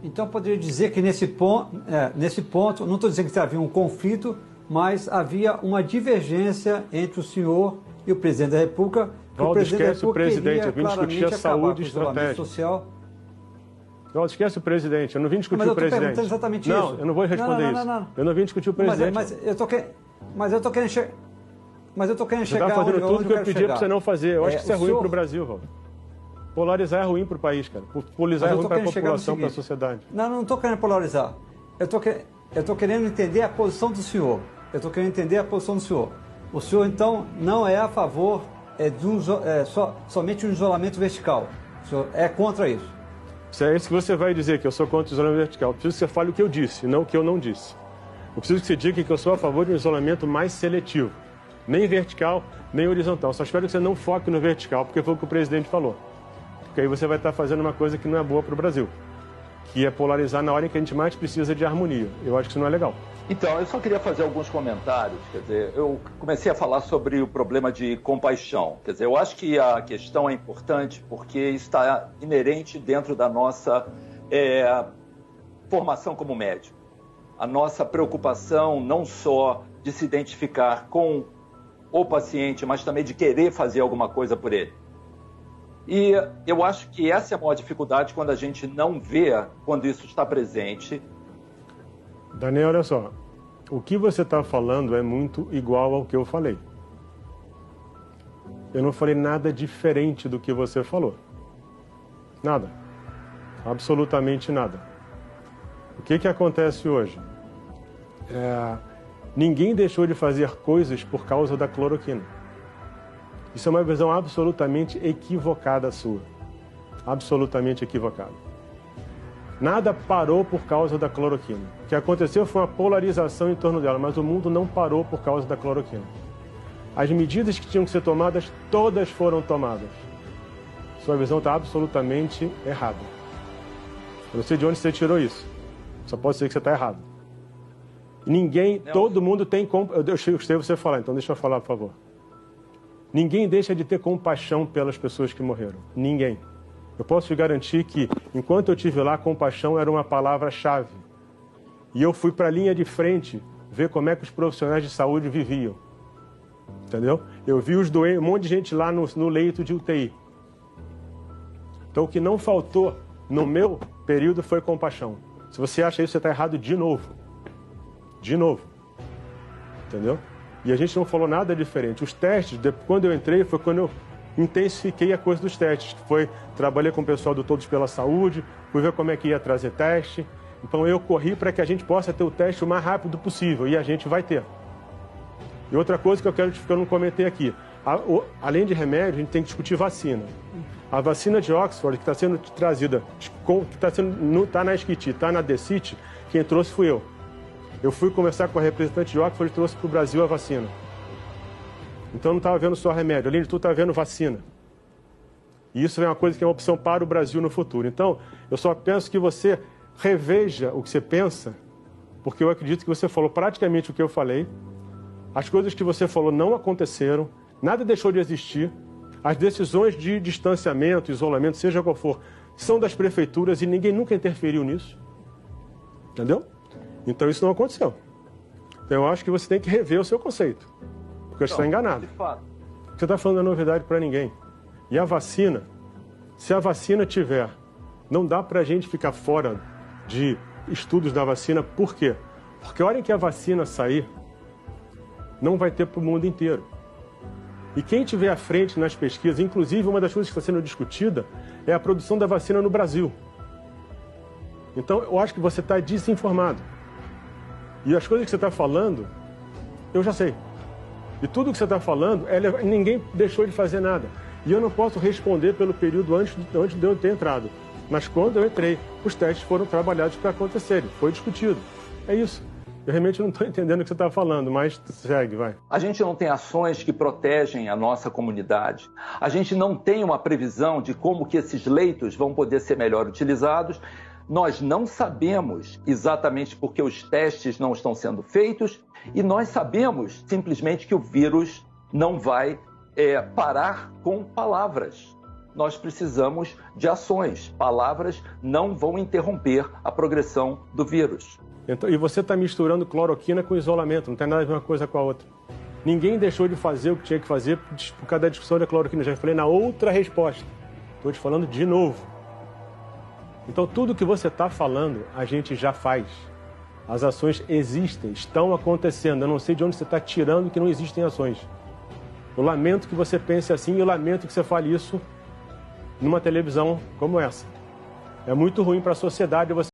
Então, poderia dizer que nesse ponto, não estou dizendo que havia um conflito, mas havia uma divergência entre o senhor e o presidente da República. Valdo, esquece o presidente, eu vim discutir a saúde estratégica. Social. Valdo, esquece o presidente, eu não vim discutir o presidente. Mas eu estou perguntando exatamente isso. Não, eu não vou responder isso. Não. Eu não vim discutir o presidente. Mas eu estou querendo chegar... Você está fazendo tudo que eu pedi para você não fazer. Eu acho que isso é ruim para o Brasil, Valdo. Polarizar é ruim para o país, cara. Polarizar é ruim para a população, para a sociedade. Não estou querendo polarizar. Eu estou querendo entender a posição do senhor. O senhor, então, não é a favor somente um isolamento vertical. O senhor é contra isso. Se é isso que você vai dizer, que eu sou contra o isolamento vertical, eu preciso que você fale o que eu disse, não o que eu não disse. Eu preciso que você diga que eu sou a favor de um isolamento mais seletivo. Nem vertical, nem horizontal. Só espero que você não foque no vertical, porque foi o que o presidente falou. Porque aí você vai estar fazendo uma coisa que não é boa para o Brasil, que é polarizar na hora em que a gente mais precisa de harmonia. Eu acho que isso não é legal. Então, eu só queria fazer alguns comentários. Quer dizer, eu comecei a falar sobre o problema de compaixão. Quer dizer, eu acho que a questão é importante porque está inerente dentro da nossa formação como médico. A nossa preocupação não só de se identificar com o paciente, mas também de querer fazer alguma coisa por ele. E eu acho que essa é a maior dificuldade quando a gente não vê quando isso está presente. Daniel, olha só. O que você está falando é muito igual ao que eu falei. Eu não falei nada diferente do que você falou. Nada. Absolutamente nada. O que acontece hoje? Ninguém deixou de fazer coisas por causa da cloroquina. Isso é uma visão absolutamente equivocada sua. Absolutamente equivocada. Nada parou por causa da cloroquina. O que aconteceu foi uma polarização em torno dela, mas o mundo não parou por causa da cloroquina. As medidas que tinham que ser tomadas, todas foram tomadas. Sua visão está absolutamente errada. Eu não sei de onde você tirou isso. Só pode ser que você está errado. Todo mundo tem... Eu escutei você falar, então deixa eu falar, por favor. Ninguém deixa de ter compaixão pelas pessoas que morreram. Ninguém. Eu posso te garantir que, enquanto eu estive lá, compaixão era uma palavra-chave. E eu fui para a linha de frente ver como é que os profissionais de saúde viviam. Entendeu? Eu vi os doentes, um monte de gente lá no leito de UTI. Então, o que não faltou no meu período foi compaixão. Se você acha isso, você está errado de novo. De novo. Entendeu? E a gente não falou nada diferente. Os testes, quando eu entrei, foi quando eu intensifiquei a coisa dos testes. Trabalhei com o pessoal do Todos pela Saúde, fui ver como é que ia trazer teste. Então eu corri para que a gente possa ter o teste o mais rápido possível, e a gente vai ter. E outra coisa que eu não comentei aqui, além de remédio, a gente tem que discutir vacina. A vacina de Oxford, que está sendo trazida, que está na SCIT, está na DCIT, quem trouxe fui eu. Eu fui conversar com a representante de Oxford e trouxe para o Brasil a vacina. Então não estava vendo só remédio, além de tudo estava vendo vacina. E isso é uma coisa que é uma opção para o Brasil no futuro. Então, eu só penso que você reveja o que você pensa, porque eu acredito que você falou praticamente o que eu falei. As coisas que você falou não aconteceram, nada deixou de existir. As decisões de distanciamento, isolamento, seja qual for, são das prefeituras e ninguém nunca interferiu nisso. Entendeu? Então isso não aconteceu. Então eu acho que você tem que rever o seu conceito, porque você está enganado. Você está falando a novidade para ninguém. E a vacina, se a vacina tiver, não dá para a gente ficar fora de estudos da vacina. Por quê? Porque a hora em que a vacina sair, não vai ter para o mundo inteiro. E quem tiver à frente nas pesquisas, inclusive uma das coisas que está sendo discutida é a produção da vacina no Brasil. Então eu acho que você está desinformado. E as coisas que você está falando, eu já sei. E tudo que você está falando, ninguém deixou de fazer nada. E eu não posso responder pelo período antes de eu ter entrado. Mas quando eu entrei, os testes foram trabalhados para acontecerem. Foi discutido. É isso. Eu realmente não estou entendendo o que você está falando, mas segue, vai. A gente não tem ações que protegem a nossa comunidade. A gente não tem uma previsão de como que esses leitos vão poder ser melhor utilizados. Nós não sabemos exatamente porque os testes não estão sendo feitos e nós sabemos simplesmente que o vírus não vai parar com palavras. nós precisamos de ações. Palavras não vão interromper a progressão do vírus. Então, e você está misturando cloroquina com isolamento, não tem nada a ver uma coisa com a outra. Ninguém deixou de fazer o que tinha que fazer por causa da discussão da cloroquina. Já falei na outra resposta. Estou te falando de novo. Então, tudo que você está falando, a gente já faz. As ações existem, estão acontecendo. Eu não sei de onde você está tirando que não existem ações. Eu lamento que você pense assim e eu lamento que você fale isso numa televisão como essa. É muito ruim para a sociedade você